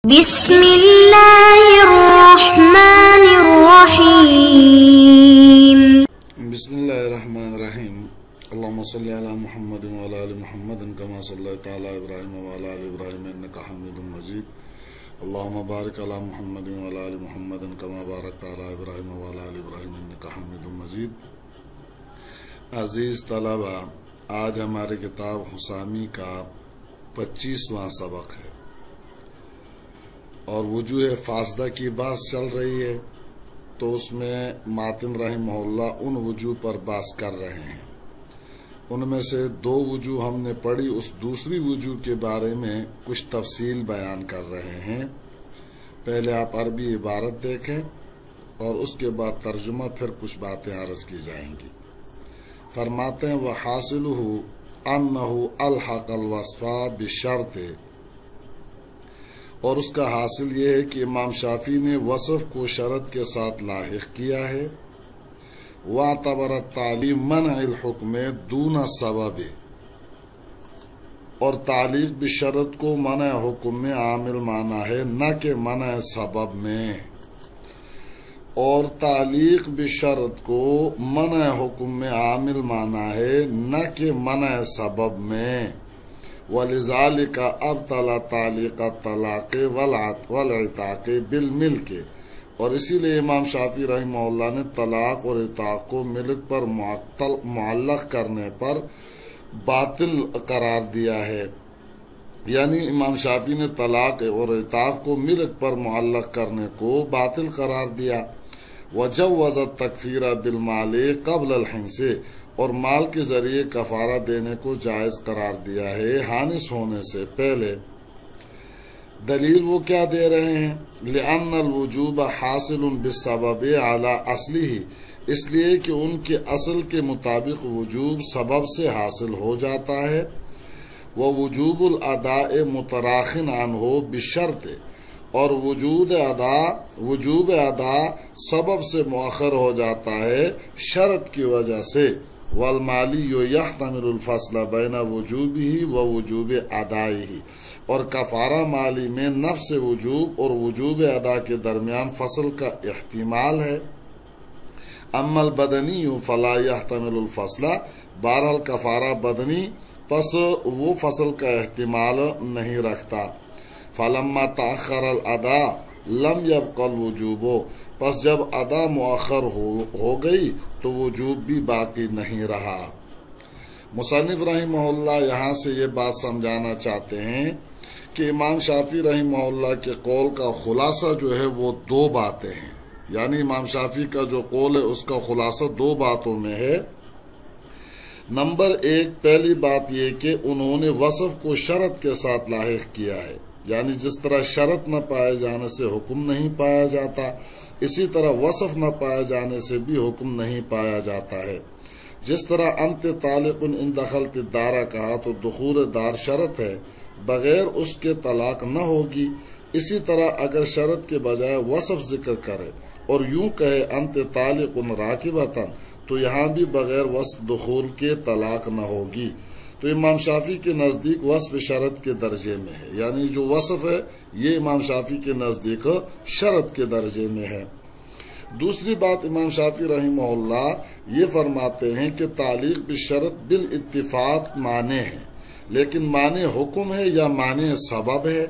بسم اللہ الرحمن الرحیم بسم اللہ الرحمن الرحیم اللہم صلی علی محمد وعلی آل محمد کما صلیت علی ابراہیم وعلی آل ابراہیم انکا حمید مجید اللہم بارک علی محمد وعلی آل محمد کما بارکت علی ابراہیم وعلی آل ابراہیم انکا حمید مجید۔ عزیز طلبہ، آج ہماری کتاب حسامی کا 25واں سبق ہے اور وجوہ فاسدہ کی بحث چل رہی ہے، تو اس میں ماتن رحمہ اللہ ان وجوہ پر بحث کر رہے ہیں۔ ان میں سے 2 وجوہ ہم نے پڑھی، اس دوسری وجوہ کے بارے میں کچھ تفصیل بیان کر رہے ہیں۔ پہلے آپ عربی عبارت دیکھیں اور اس کے بعد ترجمہ، پھر کچھ باتیں عرض کی جائیں گی۔ فرماتے ہیں وَحَاصِلُهُ أَنَّهُ أَلْحَقَ الْوَصْفَ بِالشَّرْطِ، اور اس کا حاصل یہ ہے کہ امام شافعی نے وصف کو شرط کے ساتھ لاحق کیا ہے۔ وَاعْتَبَرَ التَّعْلِيقَ مَنْعِ الْحُكْمِ دُونَ السَّبَبِ، اور تعلیق بشرط کو منع حکم میں عامل مانا ہے، نہ کہ منع سبب میں۔ اور تعلیق بشرط کو منع حکم میں عامل مانا ہے، نہ کہ منع سبب میں۔ وَلِذَالِكَ أَبْطَلَ تَعْلِيقَ الطَّلَاقِ وَالْعِتَاقِ بِالْمِلْكِ، اور اسی لیے امام شافعی رحمہ اللہ نے طلاق اور عتاق کو ملک پر معلق کرنے پر باطل قرار دیا ہے۔ یعنی امام شافعی نے طلاق اور عتاق کو ملک پر معلق کرنے کو باطل قرار دیا۔ وَجَوَّزَ التَّكْفِيرَ بِالْمَالِ قَبْلَ الْحِنْسِ، اور مال کے ذریعے کفارہ دینے کو جائز قرار دیا ہے حانس ہونے سے پہلے۔ دلیل وہ کیا دے رہے ہیں؟ لِأَنَّ الْوُجُوبَ حَاصِلٌ بِالسَّبَبِ عَلَى أَصْلِهِ، اس لیے کہ ان کے اصل کے مطابق وجوب سبب سے حاصل ہو جاتا ہے۔ وَوُجُوبُ الْأَدَاءِ مُتَرَاخٍ عَنْهُ بِالشَّرْطِ، اور وجوب ادا سبب سے مؤخر ہو جاتا ہے شرط کی وجہ سے۔ والمالی یحتمل الفصل بین وجوبہ و وجوب ادائہ، اور کفارہ مالی میں نفس وجوب اور وجوب ادا کے درمیان فصل کا احتمال ہے۔ اما البدنی فلا یحتمل الفصل، بہرحال کفارہ بدنی پس وہ فصل کا احتمال نہیں رکھتا۔ فلما تأخر الادا لم يبق الوجوب، پس جب ادا مؤخر ہو گئی تو وجوب بھی باقی نہیں رہا۔ مصنف رحمہ اللہ یہاں سے یہ بات سمجھانا چاہتے ہیں کہ امام شافعی رحمہ اللہ کے قول کا خلاصہ جو ہے وہ 2 باتیں ہیں، یعنی امام شافعی کا جو قول ہے اس کا خلاصہ 2 باتوں میں ہے۔ نمبر 1، پہلی بات یہ کہ انہوں نے وصف کو شرط کے ساتھ لاحق کیا ہے، یعنی جس طرح شرط نہ پائے جانے سے حکم نہیں پایا جاتا، اسی طرح وصف نہ پائے جانے سے بھی حکم نہیں پایا جاتا ہے۔ جس طرح انت طالق ان دخلت الدار کہا تو دخول دار شرط ہے، بغیر اس کے طلاق نہ ہوگی۔ اسی طرح اگر شرط کے بجائے وصف ذکر کرے اور یوں کہے انت طالق راکبتن، تو یہاں بھی بغیر وصف دخول کے طلاق نہ ہوگی۔ تو امام شافعی کے نزدیک وصف شرط کے درجے میں ہے، یعنی جو وصف ہے یہ امام شافعی کے نزدیک شرط کے درجے میں ہے۔ دوسری بات، امام شافعی رحمہ اللہ یہ فرماتے ہیں کہ تعلیق بالشرط بالاتفاق معنی ہے، لیکن معنی حکم ہے یا معنی سبب ہے؟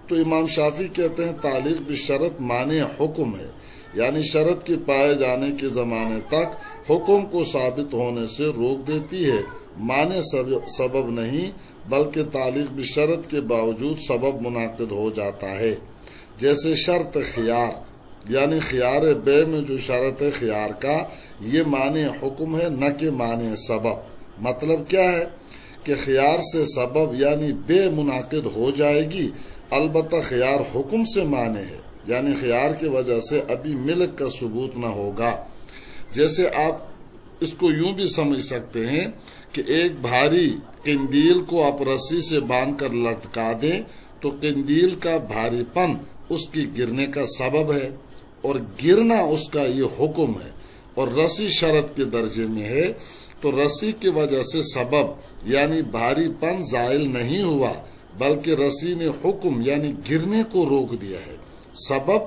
تو امام شافعی کہتے ہیں تعلیق بالشرط معنی حکم ہے، یعنی شرط کے پائے جانے کے زمانے تک حکم کو ثابت ہونے سے روک دیتی ہے، معنی سبب نہیں، بلکہ تعلیق بشرط کے باوجود سبب منعقد ہو جاتا ہے۔ جیسے شرط خیار، یعنی خیار بے میں جو شرط ہے خیار کا، یہ معنی حکم ہے نہ کہ معنی سبب۔ مطلب کیا ہے کہ خیار سے سبب یعنی بے منعقد ہو جائے گی، البتہ خیار حکم سے معنی ہے، یعنی خیار کی وجہ سے ابھی ملک کا ثبوت نہ ہوگا۔ جیسے آپ اس کو یوں بھی سمجھ سکتے ہیں کہ ایک بھاری قندیل کو آپ رسی سے باندھ کر لٹکا دیں تو قندیل کا بھاری پن اس کی گرنے کا سبب ہے، اور گرنا اس کا یہ حکم ہے، اور رسی شرط کے درجے میں ہے، تو رسی کی وجہ سے سبب یعنی بھاری پن زائل نہیں ہوا، بلکہ رسی نے حکم یعنی گرنے کو روک دیا ہے۔ سبب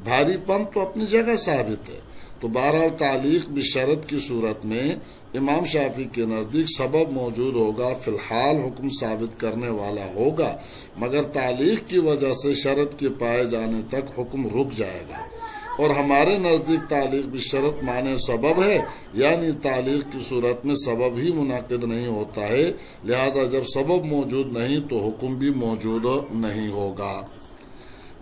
بھاری پن تو اپنی جگہ ثابت ہے۔ تو بہرحال تعلیق بشرط کی صورت میں امام شافعی کے نزدیک سبب موجود ہوگا، فی الحال حکم ثابت کرنے والا ہوگا، مگر تعلیق کی وجہ سے شرط کے پائے جانے تک حکم رک جائے گا۔ اور ہمارے نزدیک تعلیق بشرط معنی سبب ہے، یعنی تعلیق کی صورت میں سبب ہی منعقد نہیں ہوتا ہے، لہذا جب سبب موجود نہیں تو حکم بھی موجود نہیں ہوگا۔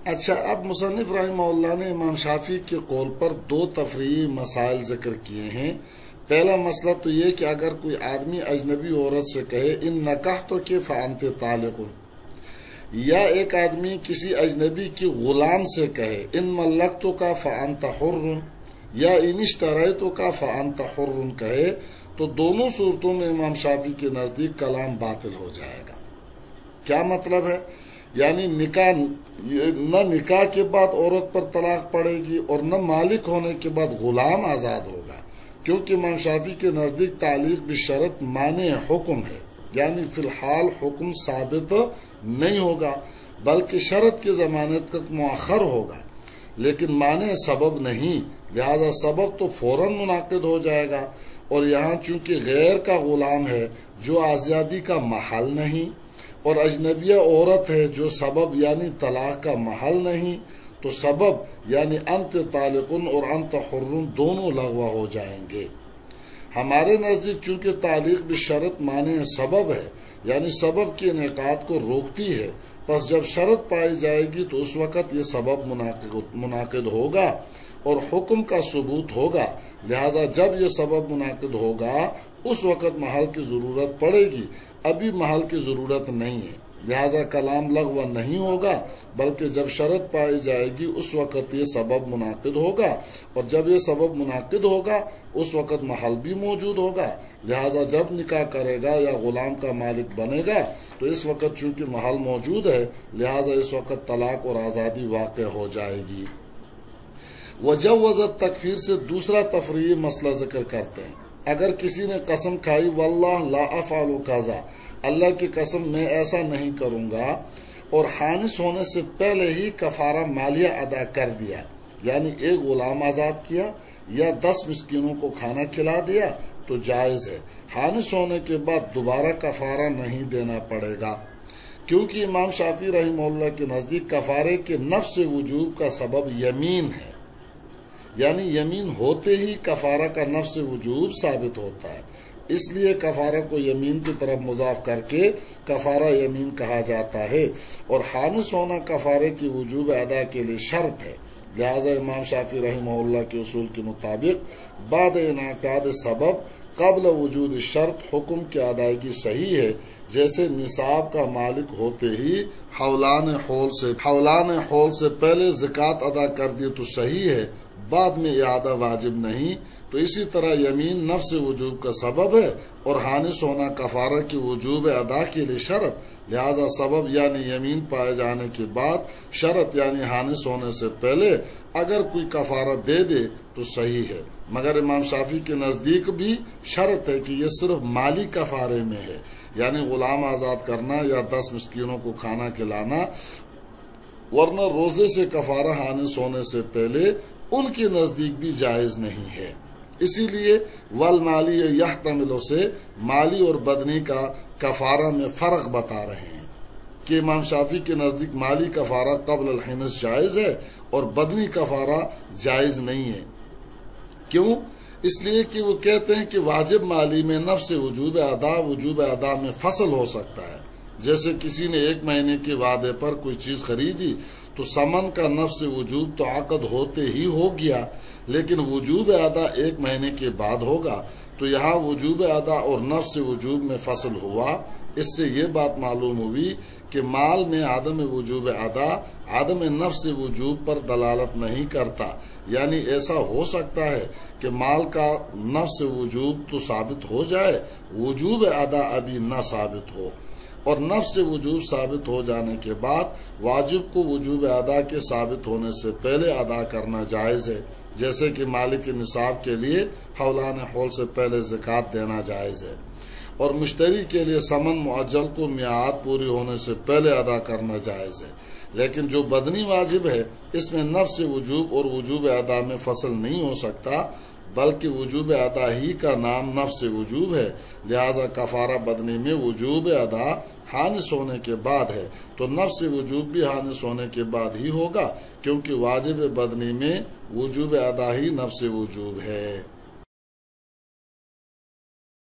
اچھا، اب مصنف رحمہ اللہ نے امام شافعی کے قول پر دو تفریعی مسائل ذکر کیے ہیں۔ پہلا مسئلہ تو یہ کہ اگر کوئی آدمی اجنبی عورت سے کہے ان نکحتک فانت طالق، یا ایک آدمی کسی اجنبی کی غلام سے کہے ان ملکتک فانت حر، یا ان اشتریتک فانت حر کہے، تو دونوں صورتوں میں امام شافعی کے نزدیک کلام باطل ہو جائے گا۔ کیا مطلب ہے؟ یعنی نہ نکاح کے بعد عورت پر طلاق پڑے گی اور نہ مالک ہونے کے بعد غلام آزاد ہوگا، کیونکہ امام شافعی کے نزدیک تعلیق بشرط معنی حکم ہے، یعنی فی الحال حکم ثابت نہیں ہوگا بلکہ شرط کے زمانے تک مؤخر ہوگا، لیکن معنی سبب نہیں، لہذا سبب تو فوراً منعقد ہو جائے گا۔ اور یہاں چونکہ غیر کا غلام ہے جو آزادی کا محل نہیں، اور اجنبیہ عورت ہے جو سبب یعنی طلاق کا محل نہیں، تو سبب یعنی انت طالقن اور انت حرن دونوں لغو ہو جائیں گے۔ ہمارے نزدیک چونکہ تعلیق بشرط معنی سبب ہے، یعنی سبب کے انعقاد کو روکتی ہے، پس جب شرط پائی جائے گی تو اس وقت یہ سبب منعقد ہوگا اور حکم کا ثبوت ہوگا، لہذا جب یہ سبب منعقد ہوگا اس وقت محل کی ضرورت پڑے گی، ابھی محل کی ضرورت نہیں ہے، لہذا کلام لغو نہیں ہوگا، بلکہ جب شرط پائی جائے گی اس وقت یہ سبب منعقد ہوگا، اور جب یہ سبب منعقد ہوگا اس وقت محل بھی موجود ہوگا، لہذا جب نکاح کرے گا یا غلام کا مالک بنے گا تو اس وقت چونکہ محل موجود ہے، لہذا اس وقت طلاق اور آزادی واقع ہو جائے گی۔ وجوزت تکفیر سے دوسرا تفریعی مسئلہ ذکر کرتے ہیں۔ اگر کسی نے قسم کھائی واللہ لا افعل کذا، اللہ کی قسم میں ایسا نہیں کروں گا، اور خانص ہونے سے پہلے ہی کفارہ مالیہ ادا کر دیا، یعنی ایک غلام آزاد کیا یا 10 مسکینوں کو کھانا کھلا دیا تو جائز ہے۔ خانص ہونے کے بعد دوبارہ کفارہ نہیں دینا پڑے گا، کیونکہ امام شافعی رحمہ اللہ کے نزدیک کفارے کے نفس وجوب کا سبب یمین ہے، یعنی یمین ہوتے ہی کفارہ کا نفس وجوب ثابت ہوتا ہے، اس لیے کفارہ کو یمین کی طرف مضاف کر کے کفارہ یمین کہا جاتا ہے، اور خانص ہونا کفارے کی وجوب ادا کے لیے شرط ہے، لہذا امام شافعی رحمہ اللہ کے اصول کے مطابق بعد انعقاد سبب قبل وجود شرط حکم کی ادائیگی صحیح ہے، جیسے نصاب کا مالک ہوتے ہی حولان حول سے پہلے زکوٰۃ ادا کر دی تو صحیح ہے، بعد میں اعادہ واجب نہیں، تو اسی طرح یمین نفس وجوب کا سبب ہے اور خانص ہونا کفارہ کی وجوب ادا کے لیے شرط، لہذا سبب یعنی یمین پائے جانے کے بعد شرط یعنی خانص ہونے سے پہلے اگر کوئی کفارہ دے دے تو صحیح ہے، مگر امام شافعی کے نزدیک بھی شرط ہے کہ یہ صرف مالی کفارے میں ہے، یعنی غلام آزاد کرنا یا 10 مسکینوں کو کھانا کھلانا، ورنہ روزے سے کفارہ خانص ہونے سے پہلے ان کے نزدیک بھی جائز نہیں ہے۔ اسی لیے والمالی یحتمل سے مالی اور بدنی کا کفارہ میں فرق بتا رہے ہیں کہ امام شافعی کے نزدیک مالی کفارہ قبل الحنث جائز ہے اور بدنی کفارہ جائز نہیں ہے۔ کیوں؟ اس لیے کہ وہ کہتے ہیں کہ واجب مالی میں نفس وجوب ادا میں فصل ہو سکتا ہے، جیسے کسی نے 1 مہینے کے وعدے پر کوئی چیز خریدی تو ثمن کا نفس وجوب تو عقد ہوتے ہی ہو گیا، لیکن وجوب ادا 1 مہینے کے بعد ہوگا، تو یہاں وجوب ادا اور نفس وجوب میں فصل ہوا۔ اس سے یہ بات معلوم ہوئی کہ مال میں عدم وجوب ادا عدم نفس وجوب پر دلالت نہیں کرتا، یعنی ایسا ہو سکتا ہے کہ مال کا نفس وجوب تو ثابت ہو جائے، وجوب ادا ابھی نہ ثابت ہو، اور نفس وجوب ثابت ہو جانے کے بعد واجب کو وجوب ادا کے ثابت ہونے سے پہلے ادا کرنا جائز ہے، جیسے کہ مالک نصاب کے لیے حولان حول سے پہلے زکوٰۃ دینا جائز ہے۔ اور مشتری کے لیے ثمن معجل کو میعاد پوری ہونے سے پہلے ادا کرنا جائز ہے، لیکن جو بدنی واجب ہے اس میں نفس وجوب اور وجوب ادا میں فصل نہیں ہو سکتا، بلکہ وجوب ادا ہی کا نام نفس وجوب ہے، لہذا کفارہ بدنی میں وجوب ادا حانس ہونے کے بعد ہے تو نفس وجوب بھی حانس ہونے کے بعد ہی ہوگا، کیونکہ واجب بدنی میں وجوب ادا ہی نفس وجوب ہے۔